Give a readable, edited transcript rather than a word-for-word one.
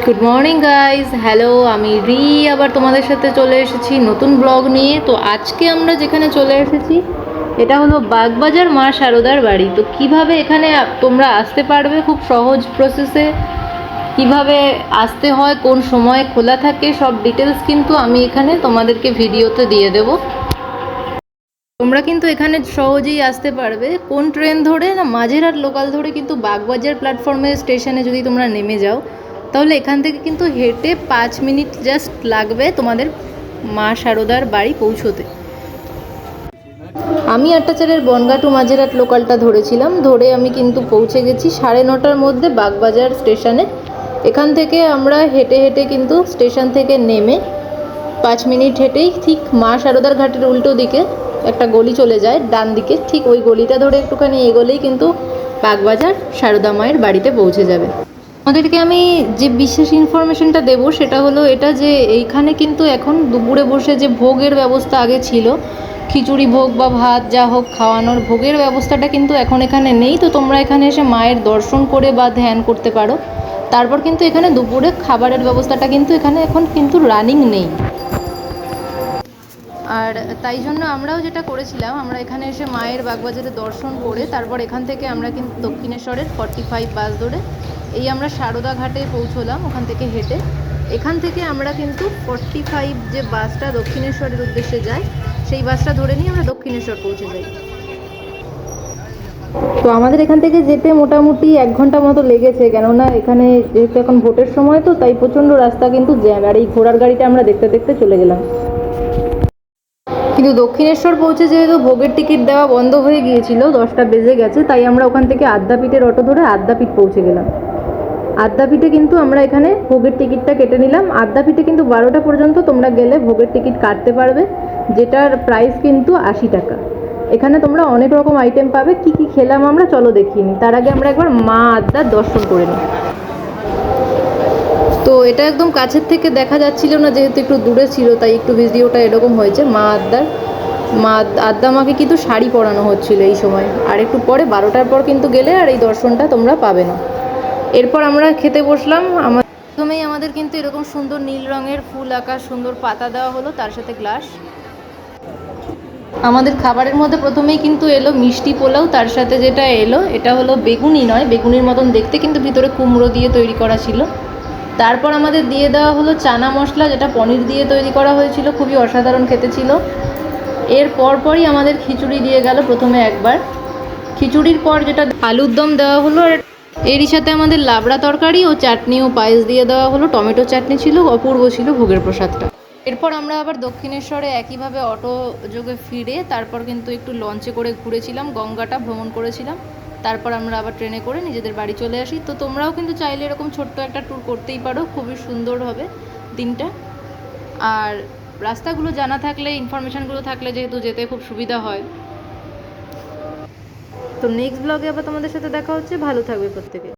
Good morning guys, hello, আমি আবার তোমাদের সাথে চলে এসেছি নতুন ব্লগ নিয়ে। তো আজকে আমরা যেখানে চলে এসেছি এটা হলো বাগবাজার মা শারদার বাড়ি। তো কিভাবে এখানে তোমরা আসতে পারবে খুব সহজ প্রসেসে, কিভাবে আসতে হয়, কোন সময় খোলা থাকে, সব ডিটেলস কিন্তু আমি এখানে তোমাদেরকে ভিডিওতে দিয়ে দেবো। তোমরা কিন্তু এখানে সহজেই আসতে পারবে। কোন ট্রেন ধরে না, মাঝেরহাট লোকাল ধরে কিন্তু বাগবাজার প্ল্যাটফর্মের স্টেশনে যদি তোমরা নেমে যাও, তাহলে এখান থেকে কিন্তু হেঁটে 5 মিনিট জাস্ট লাগবে তোমাদের মা শারদার বাড়ি পৌঁছোতে। আমি আট্টাচারের বনগাঁ টু মাঝেরহাট লোকালটা ধরেছিলাম, ধরে আমি কিন্তু পৌঁছে গেছি 9:30টার মধ্যে বাগবাজার স্টেশনে। এখান থেকে আমরা হেঁটে হেঁটে কিন্তু স্টেশন থেকে নেমে 5 মিনিট হেঁটেই ঠিক মা শারদার ঘাটের উল্টো দিকে একটা গলি চলে যায় ডান দিকে, ঠিক ওই গলিটা ধরে একটুখানি এগোলেই কিন্তু বাগবাজার শারদা মায়ের বাড়িতে পৌঁছে যাবে। আমাদেরকে আমি যে বিশেষ ইনফরমেশনটা দেবো সেটা হলো এটা, যে এইখানে কিন্তু এখন দুপুরে বসে যে ভোগের ব্যবস্থা আগে ছিল, খিচুড়ি ভোগ বা ভাত যা হোক খাওয়ানোর ভোগের ব্যবস্থাটা কিন্তু এখন এখানে নেই। তো তোমরা এখানে এসে মায়ের দর্শন করে বা ধ্যান করতে পারো, তারপর কিন্তু এখানে দুপুরে খাবারের ব্যবস্থাটা কিন্তু এখানে এখন কিন্তু রানিং নেই। আর তাই জন্য আমরাও যেটা করেছিলাম, আমরা এখানে এসে মায়ের বাগবাজারে দর্শন করে তারপর এখান থেকে আমরা কিন্তু দক্ষিণেশ্বরের 45 বাস ধরে এই আমরা শারদা ঘাটে পৌঁছলাম। ওখান থেকে হেঁটে এখান থেকে আমরা কিন্তু 45 যে বাসটা দক্ষিণেশ্বরের উদ্দেশ্যে যায়, সেই বাসটা ধরে নিয়ে আমরা দক্ষিণেশ্বর পৌঁছে যাই। তো আমাদের এখান থেকে যেতে মোটামুটি 1 ঘন্টা মতো লেগেছে, কেননা এখানে যেহেতু এখন ভোটের সময়, তো তাই প্রচণ্ড রাস্তা কিন্তু জ্যাম। আর এই ঘোড়ার গাড়িটা আমরা দেখতে দেখতে চলে গেলাম। কিন্তু দক্ষিণেশ্বর পৌঁছে যেহেতু ভোগের টিকিট দেওয়া বন্ধ হয়ে গিয়েছিল, 10টা বেজে গেছে, তাই আমরা ওখান থেকে আদ্যাপীঠের অটো ধরে আদ্যাপীঠ পৌঁছে গেলাম। আদ্যাপীঠে কিন্তু আমরা এখানে ভোগের টিকিটটা কেটে নিলাম। আদ্যাপীঠে কিন্তু 12টা পর্যন্ত তোমরা গেলে ভোগের টিকিট কাটতে পারবে, যেটার প্রাইস কিন্তু 80 টাকা। এখানে তোমরা অনেক রকম আইটেম পাবে। কি কি খেলাম আমরা চলো দেখিয়ে নিই। তার আগে আমরা একবার মা আদ্যার দর্শন করে নিই। তো এটা একদম কাছের থেকে দেখা যাচ্ছিল না, যেহেতু একটু দূরে ছিল, তাই একটু ভিডিওটা এরকম হয়েছে। মা আদ্যা মাকে কিন্তু শাড়ি পরানো হচ্ছিল এই সময়। আর একটু পরে 12টার পর কিন্তু গেলে আর এই দর্শনটা তোমরা পাবে না। এরপর আমরা খেতে বসলাম। প্রথমেই আমাদের কিন্তু এরকম সুন্দর নীল রঙের ফুল আঁকা সুন্দর পাতা দেওয়া হলো, তার সাথে গ্লাস। আমাদের খাবারের মধ্যে প্রথমেই কিন্তু এলো মিষ্টি পোলাও, তার সাথে যেটা এলো এটা হলো বেগুনি নয়, বেগুনির মতন দেখতে, কিন্তু ভিতরে কুমড়ো দিয়ে তৈরি করা ছিল। তারপর আমাদের দিয়ে দেওয়া হলো চানা মশলা, যেটা পনির দিয়ে তৈরি করা হয়েছিল, খুবই অসাধারণ খেতে ছিল। এর পরপরই আমাদের খিচুড়ি দিয়ে গেল প্রথমে একবার। খিচুড়ির পর যেটা আলুর দম দেওয়া হলো, আর এরই সাথে আমাদের লাবড়া তরকারি ও চাটনি ও পায়েস দিয়ে দেওয়া হলো। টমেটো চাটনি ছিল, অপূর্ব ছিল ভোগের প্রসাদটা। এরপর আমরা আবার দক্ষিণেশ্বরে একইভাবে অটো যোগে ফিরে তারপর কিন্তু একটু লঞ্চে করে ঘুরেছিলাম, গঙ্গাটা ভ্রমণ করেছিলাম। তারপর আমরা আবার ট্রেনে করে নিজেদের বাড়ি চলে আসি। তো তোমরাও কিন্তু চাইলে এরকম ছোট্ট একটা ট্যুর করতেই পারো, খুবই সুন্দর হবে দিনটা। আর রাস্তাগুলো জানা থাকলে, ইনফরমেশানগুলো থাকলে যেহেতু যেতে খুব সুবিধা হয়। তো নেক্সট ব্লগে আবার তোমাদের সাথে দেখা হচ্ছে। ভালো থাকবে প্রত্যেকে।